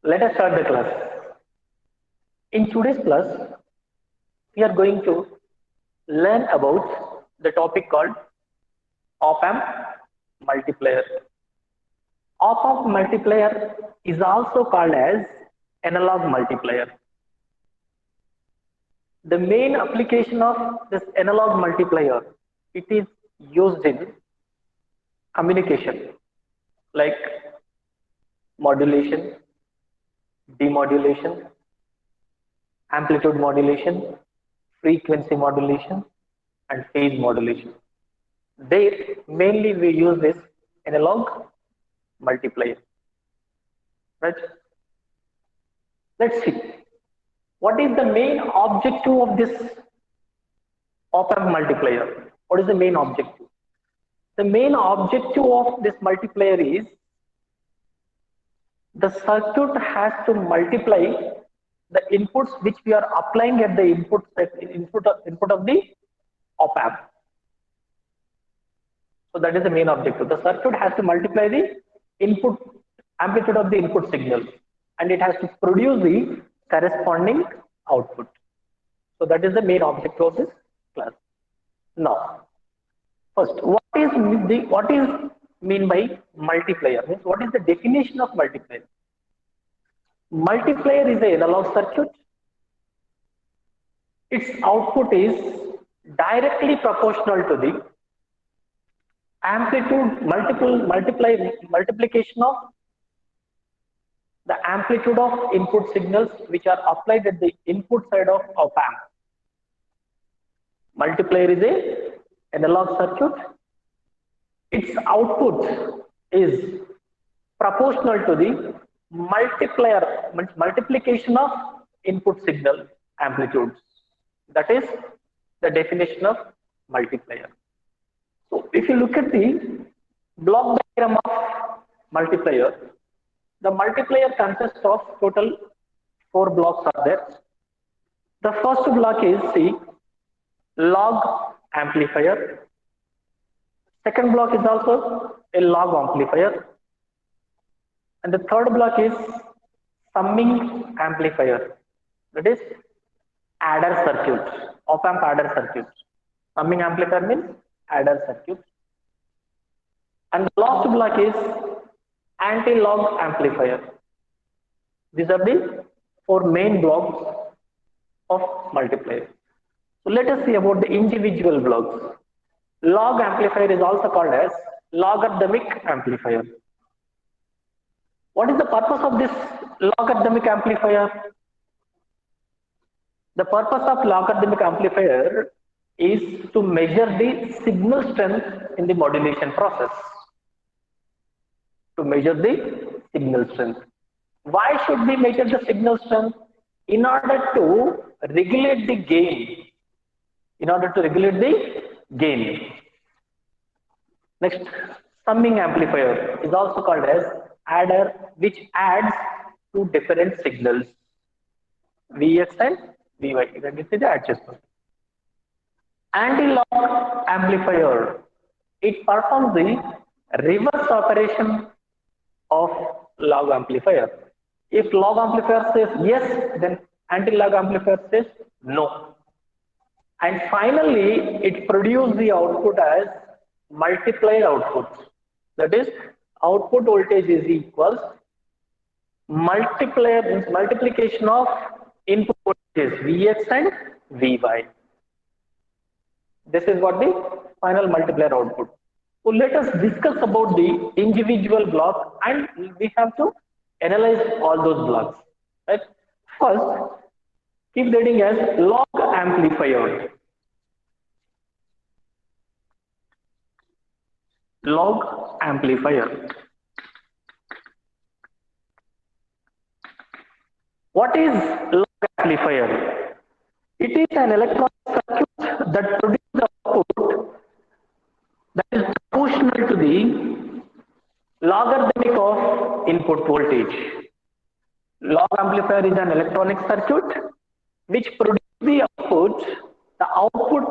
Let us start the class. In today's class, we are going to learn about the topic called op-amp multiplier. Op-amp multiplier is also called as analog multiplier. The main application of this analog multiplier, it is used in communication like modulation, demodulation, amplitude modulation, frequency modulation, and phase modulation. There mainly we use this analog multiplier. Right? Let's see. What is the main objective of this op-amp multiplier? What is the main objective? The main objective of this multiplier is the circuit has to multiply the inputs which we are applying at the input of the op-amp. So that is the main objective. The circuit has to multiply the input amplitude of the input signal, and it has to produce the corresponding output. So that is the main objective of this class. Now, first, what is mean by multiplier? Means what is the definition of multiplier? Multiplier is an analog circuit. Its output is directly proportional to the amplitude multiplication of the amplitude of input signals which are applied at the input side of op-amp. Multiplier is a analog circuit. Its output is proportional to the multiplication of input signal amplitudes. That is the definition of multiplier. So if you look at the block diagram of multiplier, the multiplier consists of total 4 blocks are there. The first block is the log amplifier. Second block is also a log amplifier. And the third block is summing amplifier. That is adder circuit, op-amp adder circuit. Summing amplifier means adder circuit. And the last block is anti-log amplifier. These are the 4 main blocks of multiplier. So let us see about the individual blocks. Log amplifier is also called as logarithmic amplifier. What is the purpose of this logarithmic amplifier? The purpose of logarithmic amplifier is to measure the signal strength in the modulation process. To measure the signal strength. Why should we measure the signal strength? In order to regulate the gain. Next, summing amplifier is also called as adder, which adds two different signals, Vx and Vy. That is the adjustment. Anti-log amplifier, it performs the reverse operation of log amplifier. If log amplifier says yes, then anti-log amplifier says no. And finally, it produces the output as multiplier output. That is, output voltage is equals multiplication of input voltages Vx and Vy. This is what the final multiplier output. So let us discuss about the individual block, and we have to analyze all those blocks. Right? First, keep reading as log amplifier. Log amplifier. What is log amplifier? It is an electronic circuit that produces the output that is proportional to the logarithmic of input voltage. Log amplifier is an electronic circuit which produces the output. The output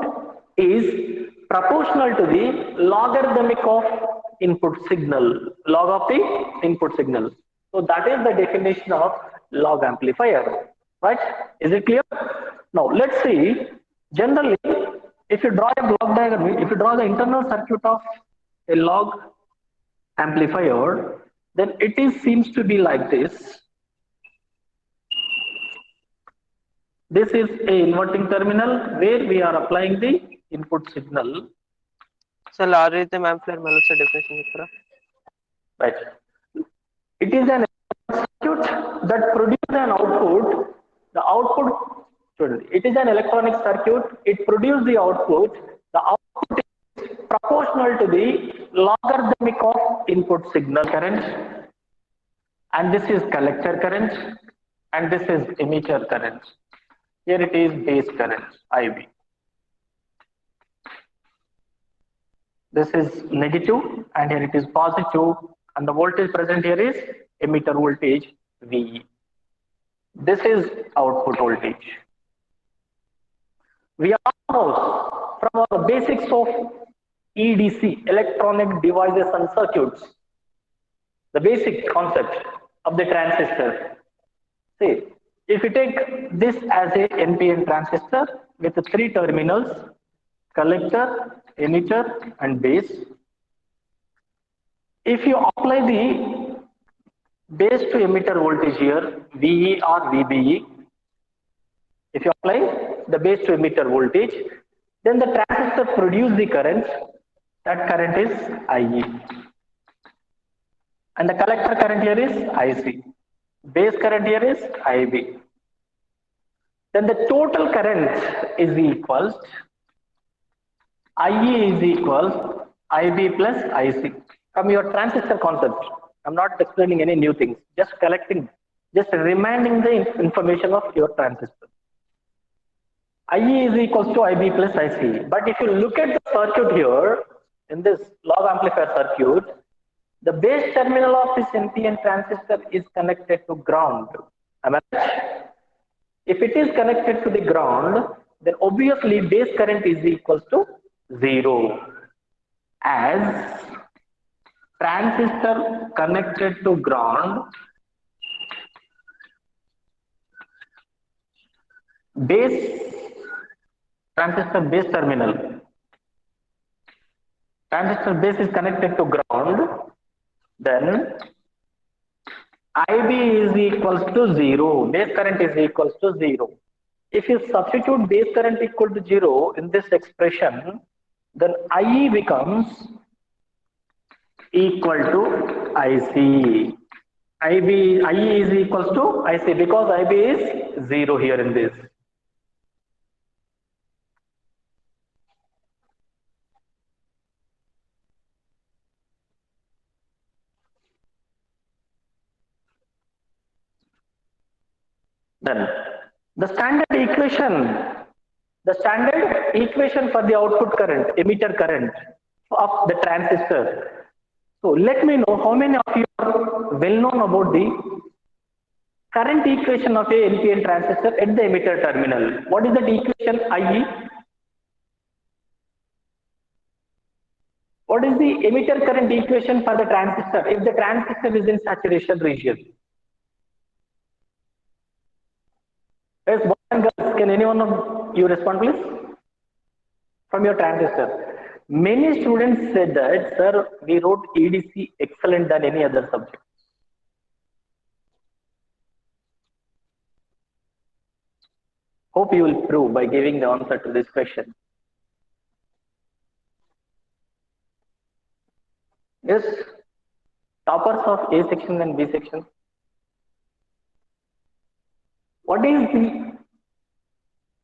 is proportional to the logarithmic of input signal, log of the input signal. So that is the definition of log amplifier, right? Is it clear? Now let's see. Generally, if you draw a block diagram, if you draw the internal circuit of a log amplifier, then it is seems to be like this. This is a inverting terminal where we are applying the input signal. So logarithm amplifier malasa definition chepra. Right. It is an circuit that produces an output. The output, it is an electronic circuit. It produces the output. The output is proportional to the logarithmic of input signal current. And this is collector current. And this is emitter current. Here it is base current, IB. This is negative and here it is positive, and the voltage present here is emitter voltage VE. This is output voltage. We all know from our basics of EDC, electronic devices and circuits, the basic concept of the transistor. See, if you take this as a NPN transistor with 3 terminals, collector, emitter and base. If you apply the base to emitter voltage here, VE or VBE, if you apply the base to emitter voltage, then the transistor produces the current, that current is IE. And the collector current here is IC. Base current here is IB. Then the total current is equals IE is equals IB plus IC. From your transistor concept, I'm not explaining any new things, just collecting, just reminding the information of your transistor. IE is equals to IB plus IC. But if you look at the circuit here, in this log amplifier circuit, the base terminal of this NPN transistor is connected to ground. Am I right? If it is connected to the ground, then obviously base current is equals to 0. As transistor connected to ground, base transistor base terminal, transistor base is connected to ground, then IB is equals to 0, base current is equals to 0. If you substitute base current equal to 0 in this expression, then IE becomes equal to IC. IE is equals to IC because IB is 0 here in this. Then the standard equation for the output current, emitter current of the transistor. So let me know how many of you are well known about the current equation of a NPN transistor at the emitter terminal. What is that equation IE? What is the emitter current equation for the transistor if the transistor is in saturation region? Yes, boys and girls, can anyone of you respond please? From your transistor. Many students said that, sir, we wrote EDC excellent than any other subject. Hope you will prove by giving the answer to this question. Yes, toppers of A section and B section. What is the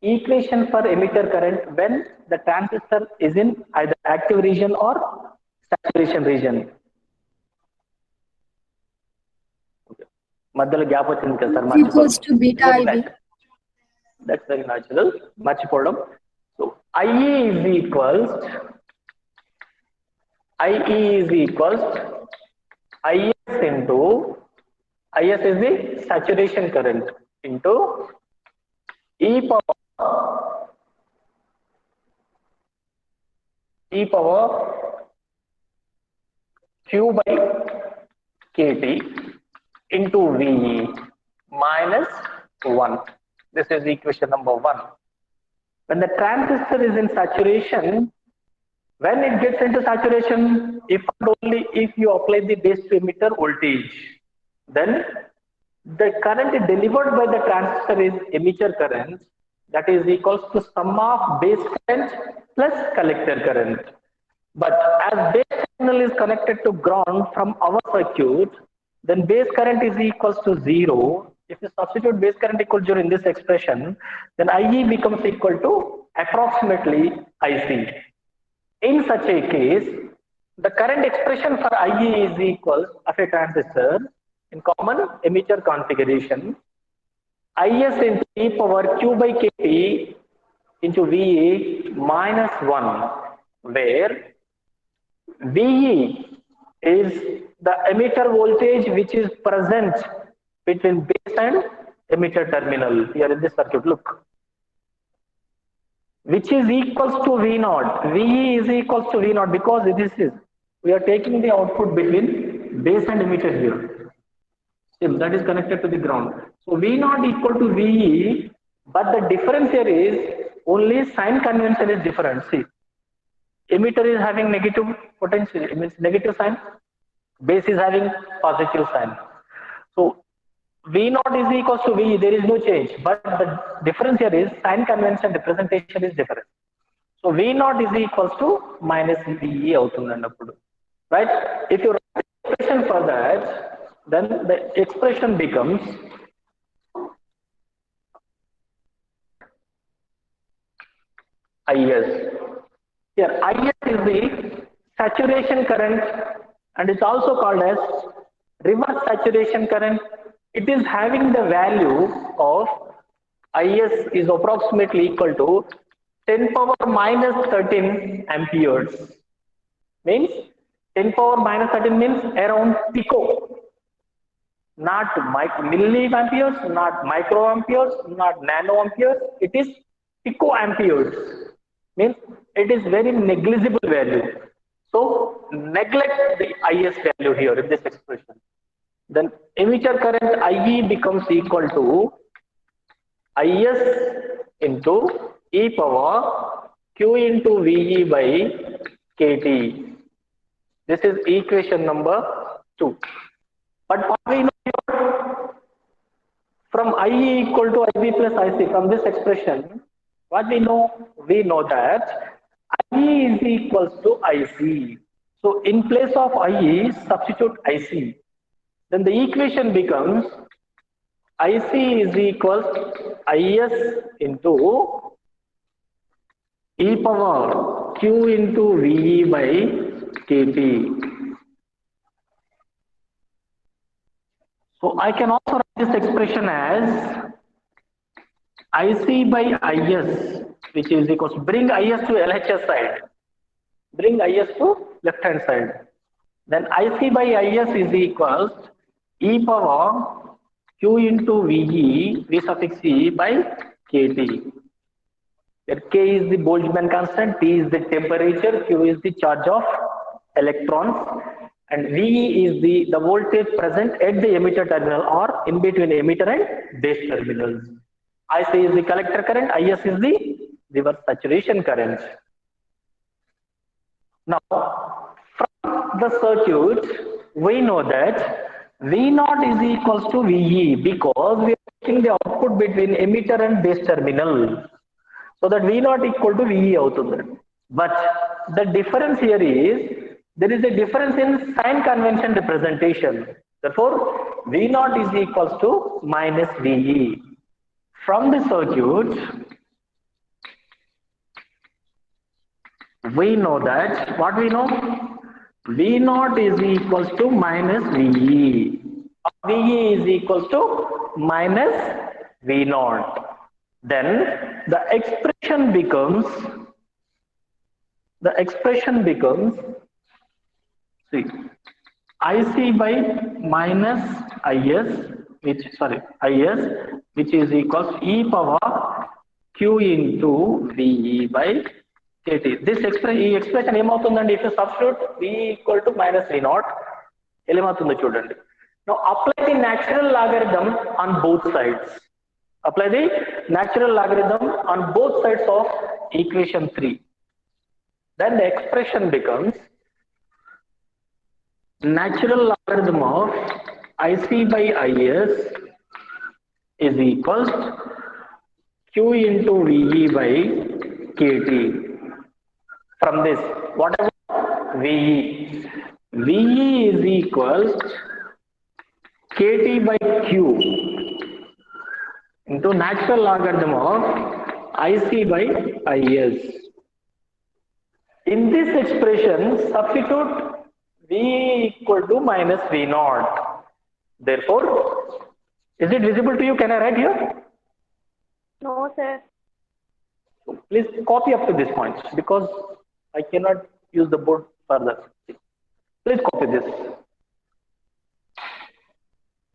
equation for emitter current when the transistor is in either active region or saturation region? Madhyalo gap vachindi kada sir, equals to beta IB. That's very natural. Marchipodam. So IE is equals IS into IS is the saturation current into e power Q by KT into VE minus 1. This is equation number 1. When the transistor is in saturation, when it gets into saturation, if and only if you apply the base to emitter voltage, then the current delivered by the transistor is emitter current, that is equals to sum of base current plus collector current. But as base terminal is connected to ground from our circuit, then base current is equals to 0. If you substitute base current equal to 0 in this expression, then IE becomes equal to approximately IC. In such a case, the current expression for IE is equals of a transistor in common emitter configuration, IS into e power Q by Kp into VE minus 1, where VE is the emitter voltage which is present between base and emitter terminal here in this circuit. Look, which is equals to V0. VE is equals to V0 because this is, we are taking the output between base and emitter here. So that is connected to the ground. So V0 equal to VE, but the difference here is only sign convention is different. See, emitter is having negative potential, it means negative sign, base is having positive sign. So V0 is equals to VE, there is no change, but the difference here is sign convention representation is different. So V0 is equals to minus VE avutundi, right? If you write the expression for that, then the expression becomes IS. Here IS is the saturation current and it's also called as reverse saturation current. It is having the value of IS is approximately equal to 10 power minus 13 amperes. Means 10 power minus 13 means around pico. Not milliamperes, not microamperes, not nanoamperes. It is picoamperes. Means it is very negligible value. So neglect the IS value here in this expression. Then emitter current IE becomes equal to IS into e power Q into VE by KT. This is equation number 2. But what we know from IE equal to IB plus IC, from this expression, what we know? We know that IE is equals to IC. So in place of IE, substitute IC. Then the equation becomes IC is equals IS into e power Q into VE by KT. So I can also write this expression as IC by IS, which is equals to, bring IS to LHS side, bring IS to left hand side. Then IC by IS is equals e power Q into VE, V suffix E by KT. Where K is the Boltzmann constant, T is the temperature, Q is the charge of electrons, and VE is the voltage present at the emitter terminal or in between emitter and base terminals. IC is the collector current, IS is the reverse saturation current. Now, from the circuit, we know that V0 is equals to VE because we are taking the output between emitter and base terminal. So that V0 equal to VE avutundi. But the difference here is, there is a difference in sign convention representation. Therefore, V0 is equals to minus VE. From the circuit, we know that, what we know? V0 is equals to minus VE. VE is equals to minus V0. Then the expression becomes, see, IC by minus IS, which is equals to e power Q into VE by KT. This expression ఏమవుతుందండి? If you substitute V equal to minus V0, ఏమవుతుందో చూడండి. Now apply the natural logarithm on both sides. Apply the natural logarithm on both sides of equation 3. Then the expression becomes natural logarithm of IC by IS is equals Q into VE by KT. From this, whatever VE is equals KT by Q into natural logarithm of IC by IS. In this expression, substitute V equal to minus V naught. Therefore, is it visible to you? Can I write here? No, sir. So please copy up to this point because I cannot use the board further. Please copy this.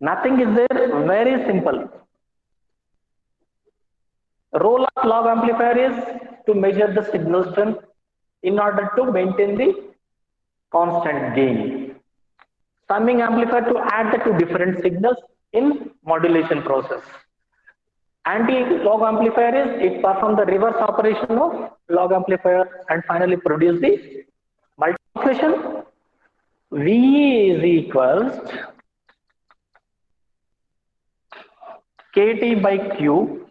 Nothing is there, very simple. Role of log amplifier is to measure the signal strength in order to maintain the constant gain. Summing amplifier to add the two different signals in modulation process. Anti-log amplifier is it performs the reverse operation of log amplifier and finally produce the multiplication. V is equals KT by Q.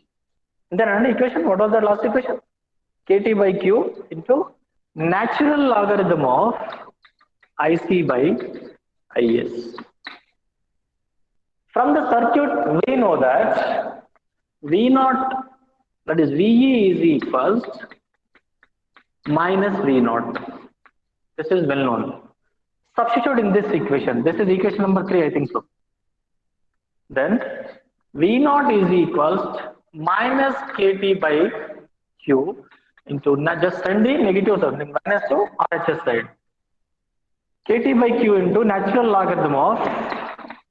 Then another equation, what was the last equation? KT by Q into natural logarithm of IC by IS. From the circuit, we know that V naught, that is VE is equals minus V naught. This is well known. Substitute in this equation. This is equation number 3, I think so. Then V naught is equals minus KT by Q into, just send the negative something, minus to RHS side. KT by Q into natural logarithm of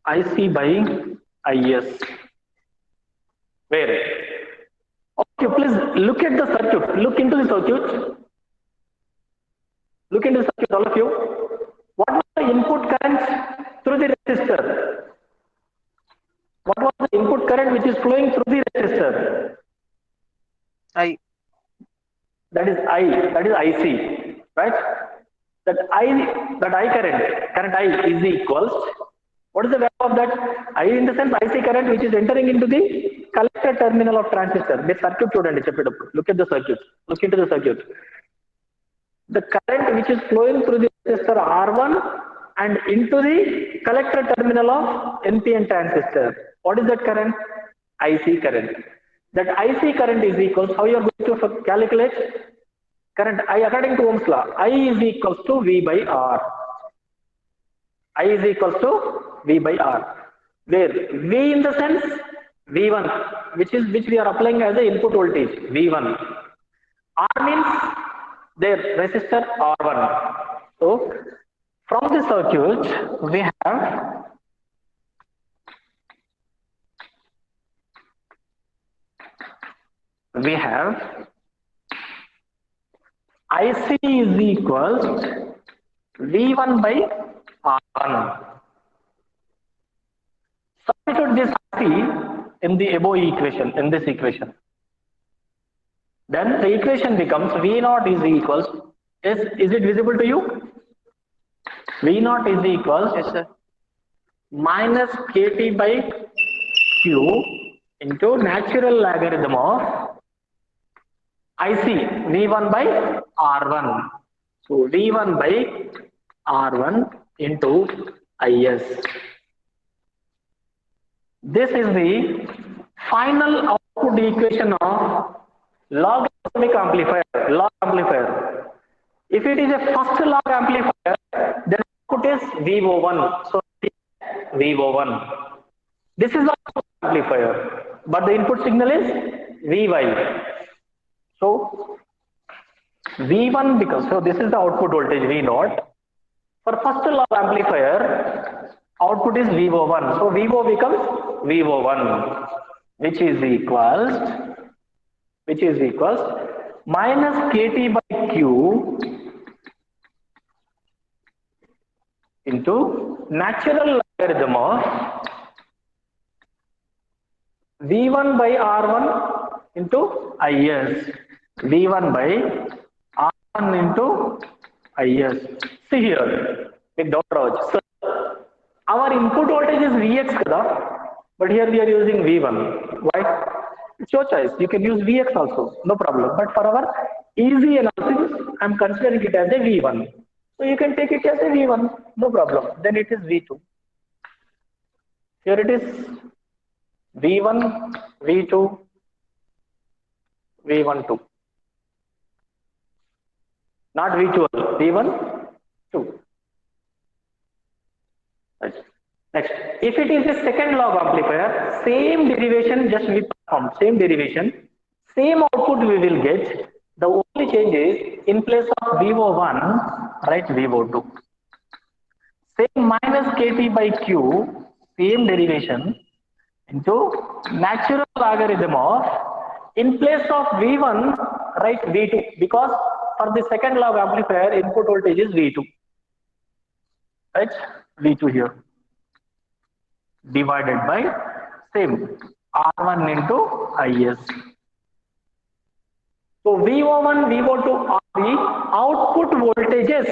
IC by IS. Where? Okay, please look at the circuit. Look into the circuit. Look into the circuit, all of you. What was the input current through the resistor? What was the input current which is flowing through the resistor? I. That is I. That is IC, right? That I current I is equals. What is the value of that? I in the sense IC current which is entering into the collector terminal of transistor. The circuit student, look at the circuit. Look into the circuit. The current which is flowing through the resistor R1 and into the collector terminal of NPN transistor. What is that current? IC current. That IC current is equals, how you are going to calculate? Current I according to Ohm's law. I is equals to V by R. I is equals to V by R. Where V in the sense V1, which we are applying as the input voltage, V1. R means their resistor R1. So from the circuit we have IC is equals V1 by R1. Substitute this IC in the above equation, in this equation. Then the equation becomes V naught is equals, is it visible to you? V naught is equals, Yes, sir. minus KT by Q into natural logarithm of IC V1 by R1. So V1 by R1 into IS. This is the final output equation of logarithmic amplifier. Log amplifier. If it is a first log amplifier, then output is VO1. So VO1. This is the output amplifier, but the input signal is VY. So V1 because so this is the output voltage V naught. For first log amplifier, output is VO1. So VO becomes VO1, which is equals minus KT by Q into natural logarithm of V1 by R1 into IS. V1 by R1 into IS. See here, big dot raj. So our input voltage is Vx kada, but here we are using V1. Why? It's your choice. You can use Vx also, no problem. But for our easy analysis, I'm considering it as a V1. So you can take it as a V1, no problem. Then it is V2. Here it is V1, V2, V12. Not V12, V1, 2. Right. Next, if it is a second log amplifier, same derivation, just we perform same derivation, same output we will get. The only change is in place of VO1, write VO2. Same minus KT by Q, same derivation into natural logarithm of, in place of V1, write V2, because for the second log amplifier, input voltage is V2. Right? V2 here. Divided by same R1 into IS. So VO1, VO2 are the output voltages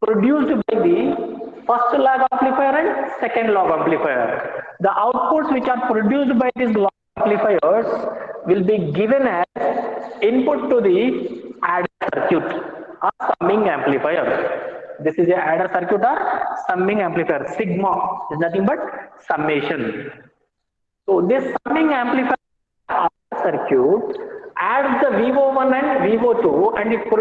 produced by the first log amplifier and second log amplifier. The outputs which are produced by these log amplifiers will be given as input to the adder circuit or summing amplifier. This is a adder circuit or summing amplifier. Sigma is nothing but summation. So this summing amplifier circuit adds the VO1 and VO2 and it produces